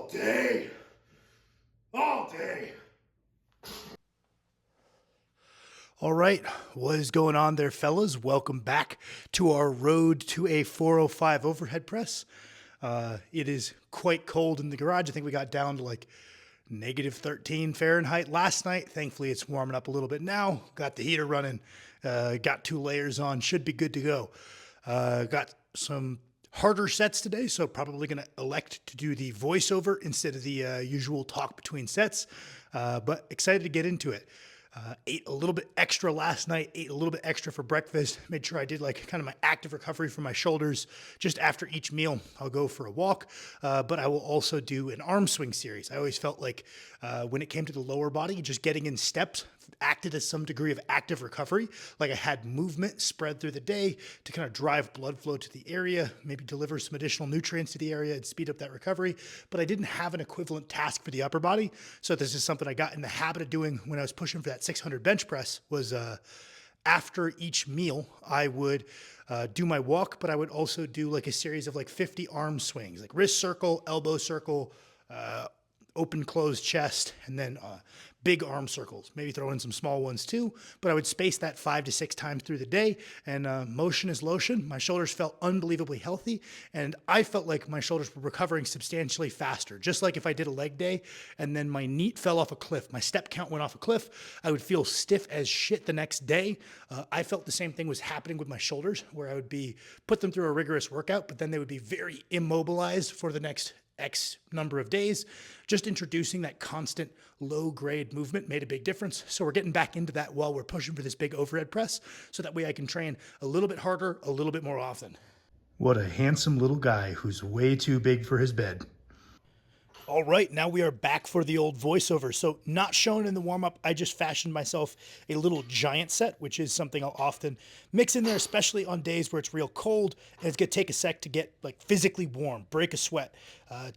All day. All day. All right, what is going on there, fellas? Welcome back to our road to a 405 overhead press. It is quite cold in the garage. I think we got down to like negative 13 Fahrenheit last night. Thankfully, it's warming up a little bit now. Got the heater running, got 2 layers on, should be good to go. Got some harder sets today, so probably going to elect to do the voiceover instead of the usual talk between sets, but excited to get into it. Ate a little bit extra last night, ate a little bit extra for breakfast, made sure I did like kind of my active recovery for my shoulders. Just after each meal, I'll go for a walk, but I will also do an arm swing series. I always felt like when it came to the lower body, just getting in steps acted as some degree of active recovery. Like I had movement spread through the day to kind of drive blood flow to the area, maybe deliver some additional nutrients to the area and speed up that recovery. But I didn't have an equivalent task for the upper body. So this is something I got in the habit of doing when I was pushing for that 600 bench press was after each meal, I would do my walk, but I would also do like a series of like 50 arm swings, like wrist circle, elbow circle, open closed chest, and then big arm circles, maybe throw in some small ones too, but I would space that 5 to 6 times through the day, and motion is lotion. My shoulders felt unbelievably healthy, and I felt like my shoulders were recovering substantially faster. Just like if I did a leg day and then my knee fell off a cliff, my step count went off a cliff, I would feel stiff as shit the next day. I felt the same thing was happening with my shoulders, where I would put them through a rigorous workout, but then they would be very immobilized for the next X number of days. Just introducing that constant low grade movement made a big difference. So we're getting back into that while we're pushing for this big overhead press, so that way I can train a little bit harder, a little bit more often. What a handsome little guy who's way too big for his bed. All right, now we are back for the old voiceover. So not shown in the warm-up, I just fashioned myself a little giant set, which is something I'll often mix in there, especially on days where it's real cold and it's gonna take a sec to get like physically warm, break a sweat,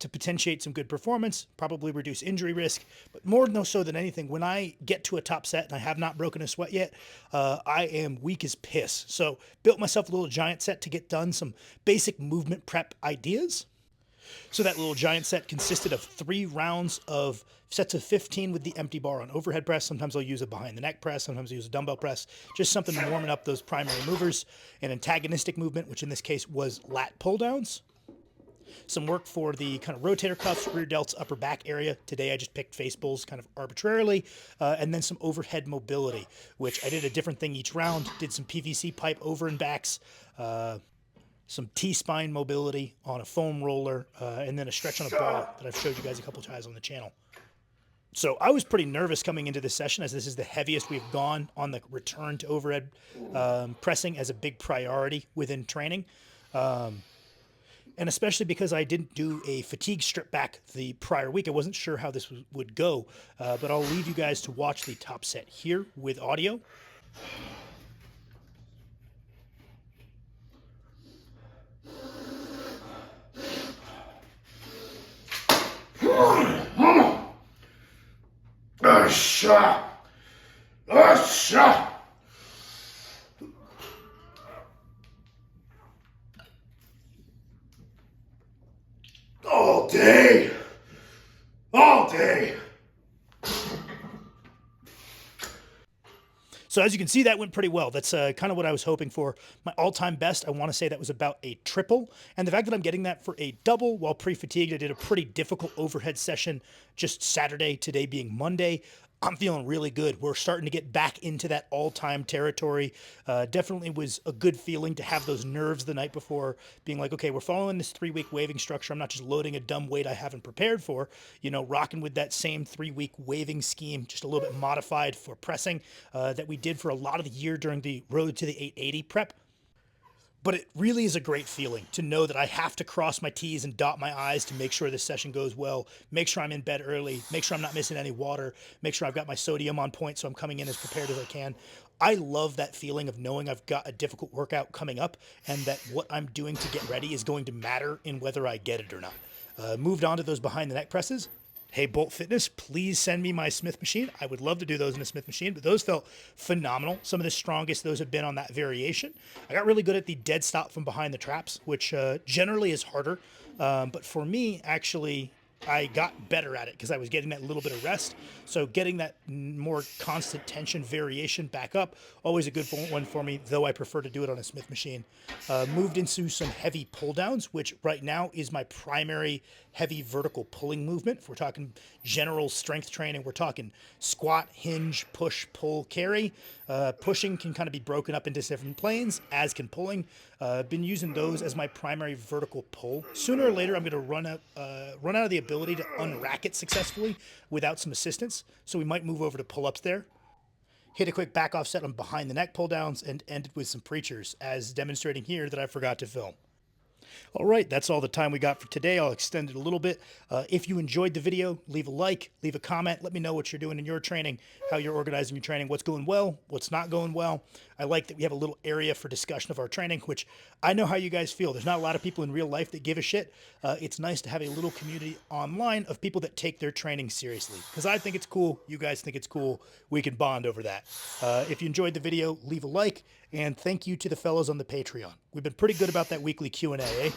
to potentiate some good performance, probably reduce injury risk. But more no so than anything, when I get to a top set and I have not broken a sweat yet, I am weak as piss. So built myself a little giant set to get done some basic movement prep ideas. So that little giant set consisted of 3 rounds of sets of 15 with the empty bar on overhead press. Sometimes I'll use a behind the neck press. Sometimes I'll use a dumbbell press. Just something warming up those primary movers. An antagonistic movement, which in this case was lat pull downs. Some work for the kind of rotator cuffs, rear delts, upper back area. Today I just picked face pulls kind of arbitrarily. And then some overhead mobility, which I did a different thing each round. Did some PVC pipe over and backs. Some T-spine mobility on a foam roller, and then a stretch on a ball that I've showed you guys a couple times on the channel. So I was pretty nervous coming into this session, as this is the heaviest we've gone on the return to overhead pressing as a big priority within training. And especially because I didn't do a fatigue strip back the prior week, I wasn't sure how this would go, but I'll leave you guys to watch the top set here with audio. All day. All day. So as you can see, that went pretty well. That's kind of what I was hoping for. My all-time best, I want to say that was about a triple. And the fact that I'm getting that for a double while pre-fatigued, I did a pretty difficult overhead session just Saturday, today being Monday. I'm feeling really good. We're starting to get back into that all-time territory. Definitely was a good feeling to have those nerves the night before, being like, okay, we're following this 3-week waving structure. I'm not just loading a dumb weight I haven't prepared for, rocking with that same 3-week waving scheme, just a little bit modified for pressing that we did for a lot of the year during the road to the 880 prep. But it really is a great feeling to know that I have to cross my T's and dot my I's to make sure this session goes well, make sure I'm in bed early, make sure I'm not missing any water, make sure I've got my sodium on point so I'm coming in as prepared as I can. I love that feeling of knowing I've got a difficult workout coming up and that what I'm doing to get ready is going to matter in whether I get it or not. Moved on to those behind the neck presses. Hey, Bolt Fitness, please send me my Smith machine. I would love to do those in a Smith machine, but those felt phenomenal. Some of the strongest those have been on that variation. I got really good at the dead stop from behind the traps, which generally is harder. But for me, actually, I got better at it because I was getting that little bit of rest. So getting that more constant tension variation back up, always a good one for me, though I prefer to do it on a Smith machine. Moved into some heavy pull downs, which right now is my primary heavy vertical pulling movement. If we're talking general strength training, we're talking squat, hinge, push, pull, carry. Pushing can kind of be broken up into different planes, as can pulling. Been using those as my primary vertical pull. Sooner or later, I'm going to run out of the ability to unrack it successfully without some assistance. So we might move over to pull-ups there. Hit a quick back offset on behind the neck pull downs and ended with some preachers, as demonstrating here that I forgot to film. All right, that's all the time we got for today. I'll extend it a little bit. If you enjoyed the video, leave a like, leave a comment. Let me know what you're doing in your training, how you're organizing your training, what's going well, what's not going well. I like that we have a little area for discussion of our training, which I know how you guys feel. There's not a lot of people in real life that give a shit. It's nice to have a little community online of people that take their training seriously, because I think it's cool. You guys think it's cool. We can bond over that. If you enjoyed the video, leave a like. And thank you to the fellows on the Patreon. We've been pretty good about that weekly Q&A, eh?